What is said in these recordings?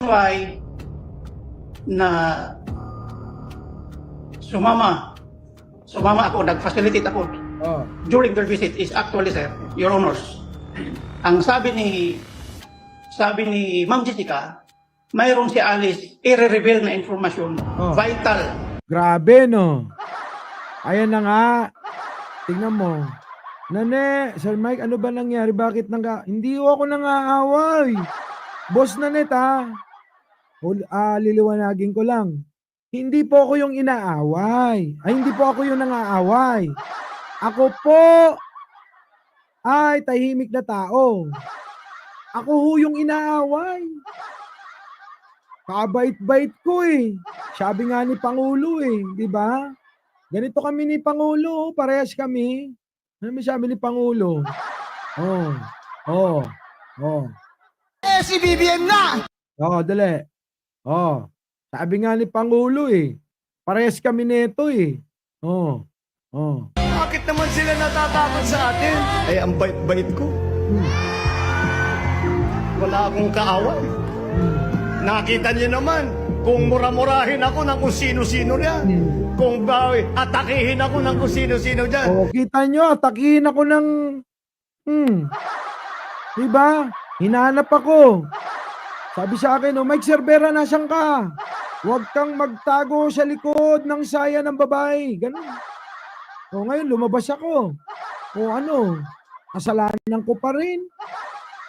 why na sumama ako, nag-facilitate ako during their visit is actually, sir, Your Honors, ang sabi ni Ma'am Jessica, mayroon si Alice i-reveal na informasyon, vital. Grabe, no? Ayan na nga. Tingnan mo. Nane, Sir Mike, ano ba nangyari? Bakit hindi ako nangaaway. Boss Nanet, ha? Liliwanagin ko lang. Hindi po ako yung inaaway. Ay, hindi po ako yung nangaaway. Ako po ay tahimik na tao. Ako ho yung inaaway. Kabait-bait ko eh. Sabi nga ni Pangulo eh, di ba? Ganito kami ni Pangulo, parehas kami. Ano may sabi ni Pangulo? Si BBM na! Dali. Sabi nga ni Pangulo eh, parehas kami nito eh. Bakit naman sila natatakot sa atin? Ay, ang bait-bait ko. Wala akong kaaway. Nakita niyo naman, kung mura-murahin ako ng kung sino-sino yan. Kung atakihin ako ng kung sino-sino dyan. Kita nyo, atakihin ako ng... Diba? Hinahanap ako. Sabi sa akin, Mike Cervera, nasan ka? Huwag kang magtago sa likod ng saya ng babae. Ganun. Ngayon, lumabas ako. Kasalanan ko pa rin.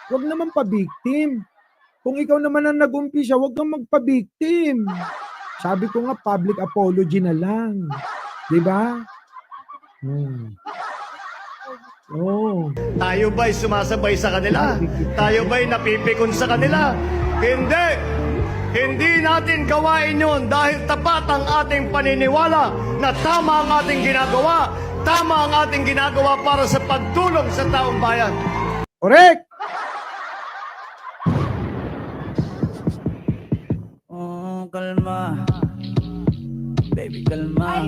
Huwag naman pa-victim. Kung ikaw naman ang nag-umpisa, huwag kang magpa-victim. Sabi ko nga, public apology na lang. Diba? Tayo ba'y sumasabay sa kanila? Tayo ba'y napipikon sa kanila? Hindi! Hindi natin gawain yun dahil tapat ang ating paniniwala na tama ang ating ginagawa. Tama ang ating ginagawa para sa pagtulong sa taong bayan. Correct! Kalma. Baby, kalma.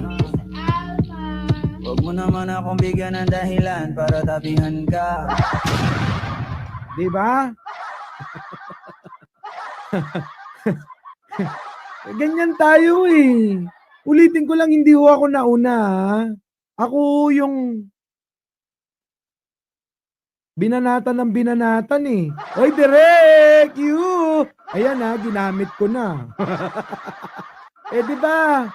Huwag mo naman akong bigyan ng dahilan para tabihan ka. Diba? Ganyan tayo eh. Ulitin ko lang, hindi ho ako nauna. Ako yung binanatan ng binanatan eh. Oy, Direk! You! Ayan ha, ginamit ko na. Diba?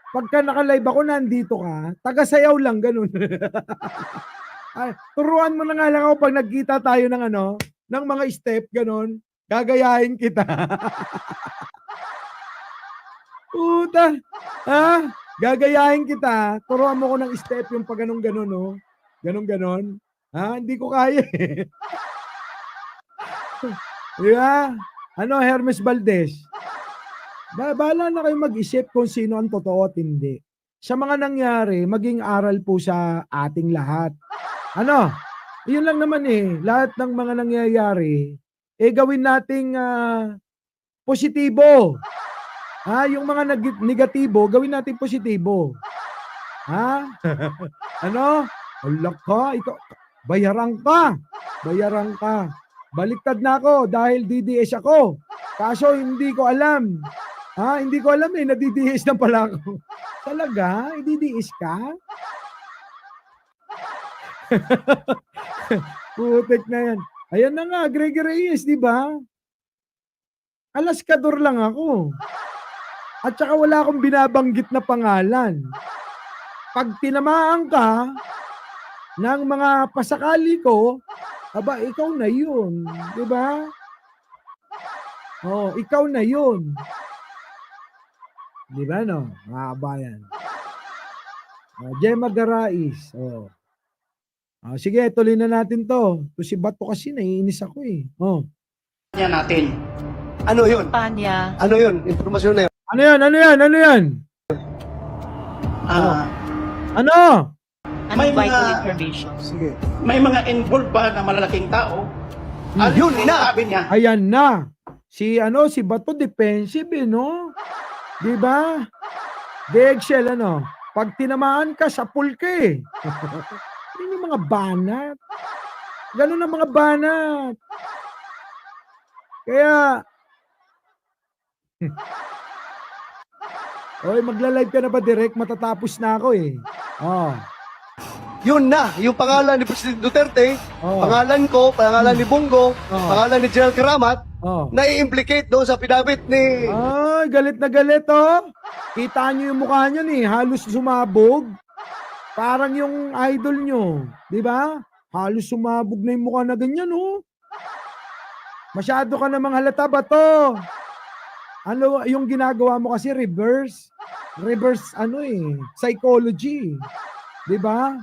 Pagka naka-live ako, nandito ka, taga-sayaw lang, ganun. Turuan mo na nga lang ako pag nagkita tayo ng ng mga step, ganun. Gagayahin kita. Puta! Gagayahin kita. Turuan mo ko ng step yung pag ganun-ganun, no? Ganun-ganun. Hindi ko kaya eh. Diba? Hermes Valdez. Bahala na kayo mag-isip kung sino ang totoo at hindi. Sa mga nangyari, maging aral po sa ating lahat. Yun lang naman eh. Lahat ng mga nangyayari, gawin nating positibo. Yung mga negatibo, gawin natin positibo. Alak ka, ikaw, bayaran ka. Baliktad na ako dahil DDS ako. Kaso hindi ko alam. Hindi ko alam eh, nadi-DDS na pala ako. Talaga? DDS ka? Putik na yan. Ayan na nga, Gregory Reyes, di ba? Alaskador lang ako. At saka wala akong binabanggit na pangalan. Pag tinamaan ka ng mga pasakali ko, ikaw na yun. Di ba? Ikaw na yun. Di ba, no? Mga kabayan. Gemma Garais. Sige, tuloy na natin to. Si Bato kasi naiinis ako eh. Natin. Ano yun? Panya. Ano yun? Informasyon na yun? Ano yan? Ano? May Vital mga- information. Sige. May mga involved ba na malalaking tao? Yun na! Sabi niya, Ayan na. Si Bato defensive eh, no? Di ba? Dexel, pag tinamaan ka, sapul ka eh. Yun yung mga banat. Ganun ang mga banat. Kaya, Oy, magla-live ka na ba direct? Matatapos na ako eh. Oh. Yun na, yung pangalan ni Presidente Duterte, Oh. pangalan ko, pangalan ni Bongo, Oh. pangalan ni General Keramat, Oh. na-i-implicate doon sa pinabit ni... Ay, galit na galit oh. Kita nyo yung mukha niya ni, halos sumabog. Parang yung idol nyo, di ba? Halos sumabog na yung mukha na ganyan oh. Masyado ka namang halata ba to? Ano, yung ginagawa mo kasi reverse ano eh, psychology. Di ba?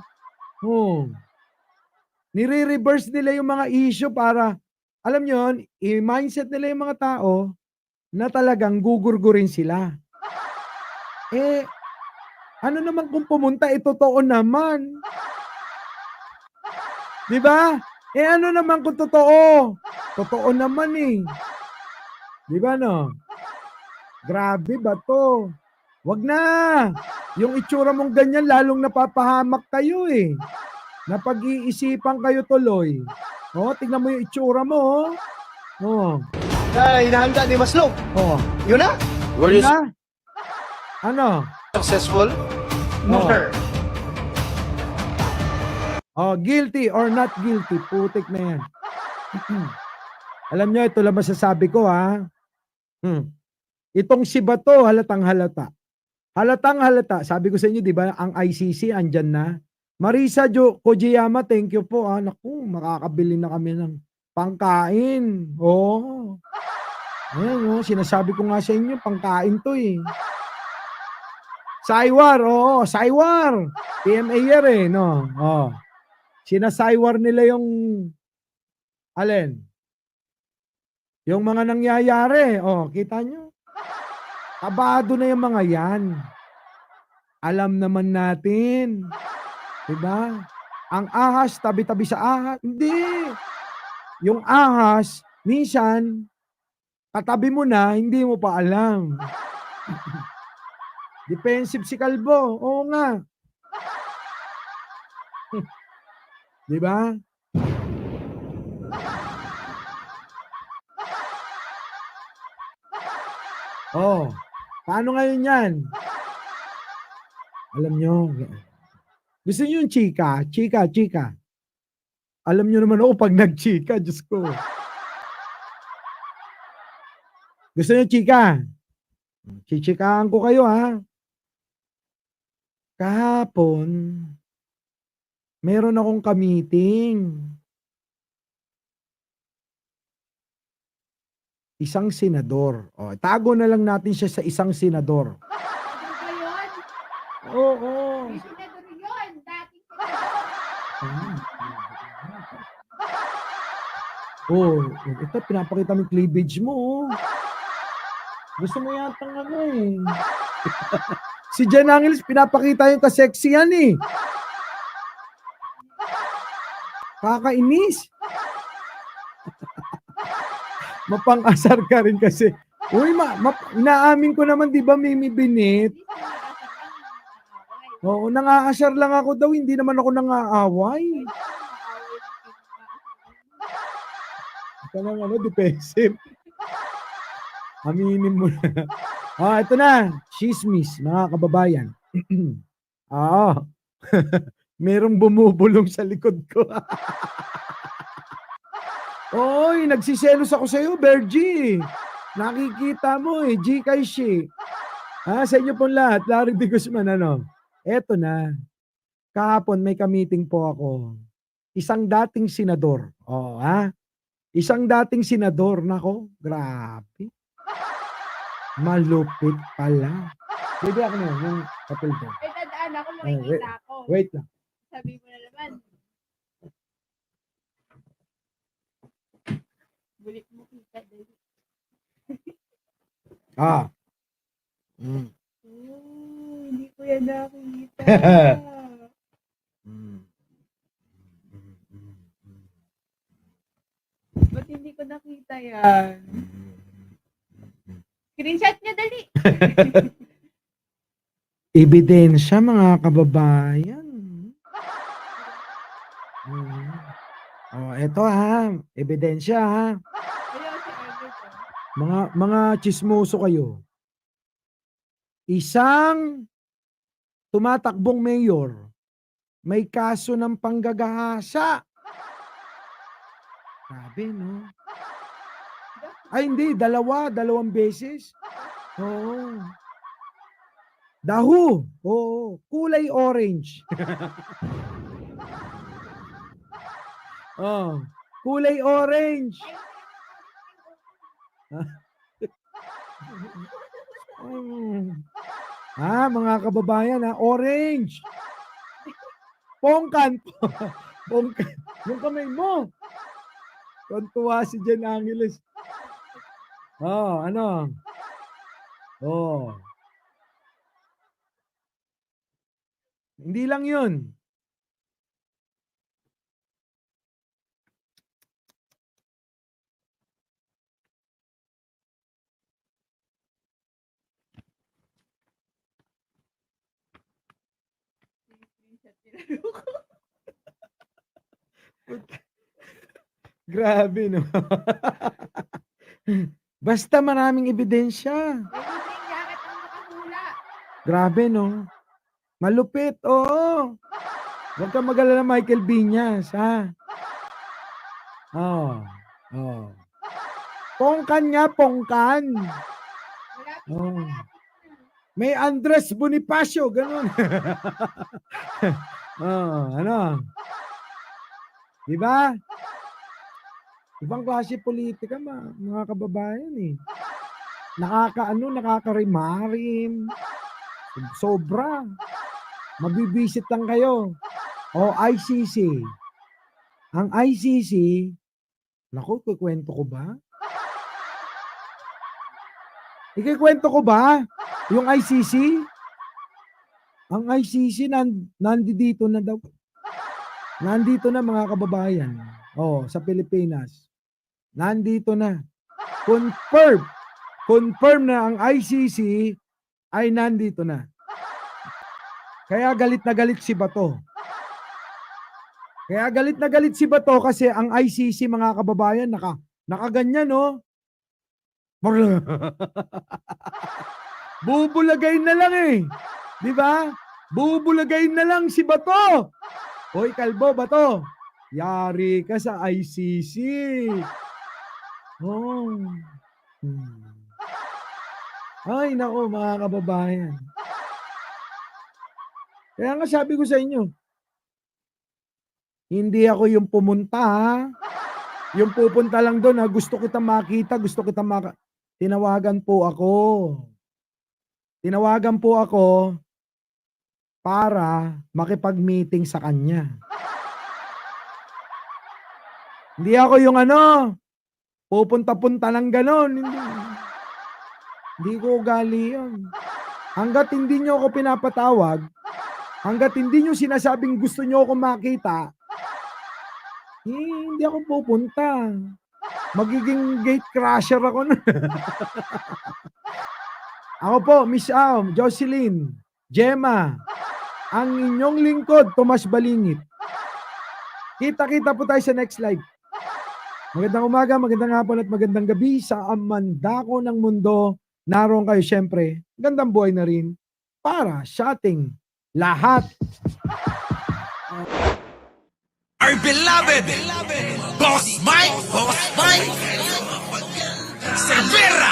Oh. Nire-reverse nila yung mga issue para, alam nyo yun, i-mindset nila yung mga tao na talagang gugurgurin sila. Eh, ano naman kung pumunta, totoo naman. Di ba? Eh, ano naman kung totoo? Totoo naman eh. Di ba no? Grabe ba to? Wag na. Yung itsura mong ganyan, lalong napapahamak kayo eh. Napag-iisipan kayo tuloy. Oh, tingnan mo yung itsura mo. Oh. na hinahanda ni Maslog. Oh. Yun na. Were you Na? Ano? successful? No, Oh. sir. Oh, guilty or not guilty. Putik na yan. Alam nyo, ito lang masasabi ko ha. Itong si Bato, halatang halata. Halatang halata. Sabi ko sa inyo, di ba, ang ICC andyan na. Marisa Kojiyama, thank you po. Naku, makakabili na kami ng pangkain. Oh. Ayan, oh, sinasabi ko nga sa inyo, pangkain to eh. Saywar, oo, Saywar. PMA year eh, no? Oh. Sinasaywar nila yung alin? Yung mga nangyayari. Oh, kita nyo? Kabado na yung mga yan. Alam naman natin. Diba? Ang ahas, tabi-tabi sa ahas. Hindi. Yung ahas, minsan, katabi mo na, hindi mo pa alam. Defensive si Kalbo. Oo nga. Diba? Oh, paano ngayon yan? Alam nyo, gusto nyo yung chika? Chika. Alam nyo naman ako pag nag-chika, Diyos ko. Gusto nyo chika? Chichikahan ko kayo ha. Kahapon, meron akong ka-meeting. Isang senador. O, tago na lang natin siya sa isang senador. Senador ba yun? Oo. May senador yun. Dating senador. Oh, ito pinapakita mo yung cleavage mo. Oh. Gusto mo yatang ano eh. Si Jen Angeles, pinapakita yung kaseksihan eh. Kakainis. Mapang-asar ka rin kasi. Uy, inaamin ko naman, di ba, Mimi Binit? Oo, nangaasar lang ako daw, hindi naman ako nangaaway. Ito nang ano, defensive. Aminin mo na. Ito na. Chismis, mga kababayan. Merong bumubulong sa likod ko. Oy, nagsiselos ako sa iyo, Bergie. Nakikita mo eh, Gcash. Sa inyo pong lahat, Larry D. Guzman, ano? Eto na. Kahapon may ka-meeting po ako. Isang dating senador. Isang dating senador. Nako, grabe. Malupit pala. Bebe ako na yung kapil ko. May tandaan ako, makikita ako. Wait lang. Sabi mo na naman. Bulit mo kita dali. Hindi ko yan nakikita. Ba't hindi ko nakita yan? Screenshot niya dali. Ebidensya, mga kababayan. Eto ha. Ebidensya ha. Ayaw si Arvid. Mga chismoso kayo. Isang tumatakbong mayor may kaso ng panggagahasa. Grabe, no? Ay, hindi. Dalawang beses. Oo. Dahu. Oo. Kulay orange. Oh. Kulay orange. Mga kababayan, orange. Pongkan. Pongkan. Yung kamay mo. Tuntua si Jen Angeles. Ano? Hindi lang yun. Grabe, no? Basta maraming ebidensya. May libreng jacket ang nakahula. Grabe, no? Malupit, oo. Huwag kang mag-alala, Michael Binyas, ha? Pongkan nga, pongkan. Malapit na, Oh. malapit na. May Andres Bonifacio, ganun. Ano? Diba? Ibang klase politika, mga kababayan eh. Nakaka-remarin. Sobra. Mabibisit lang kayo. ICC. Ang ICC, naku, kukwento ko ba? Ikikwento ko ba? Yung ICC? Ang ICC, nandito na daw. Nandito na, mga kababayan. Sa Pilipinas. Nandito na. Confirm na ang ICC ay nandito na. Kaya galit na galit si Bato. Kaya galit na galit si Bato kasi ang ICC, mga kababayan, nakaganyan, no? Bubulagayin na lang eh. Di ba? Bubulagayin na lang si Bato. Hoy, kalbo, Bato. Yari ka sa ICC. Ay, nako, mga kababayan. Kaya nga sabi ko sa inyo, hindi ako yung pumunta, ha? Yung pupunta lang doon, ha? Gusto kita makita, tinawagan po ako para makipag-meeting sa kanya. Hindi ako yung pupunta-punta ng ganon. Hindi ko ugali yun. Hanggat hindi nyo ako pinapatawag, hanggat hindi nyo sinasabing gusto nyo ako makita, hindi ako pupunta. Magiging gate crusher ako na. Ako po, Miss Jocelyn, Gemma, ang inyong lingkod, Tomas Balingit. Kita-kita po tayo sa next live. Magandang umaga, magandang hapon at magandang gabi sa amandako ng mundo. Naroon kayo syempre, gandang buhay na rin para sa ating lahat. Our beloved Boss Mike Cervera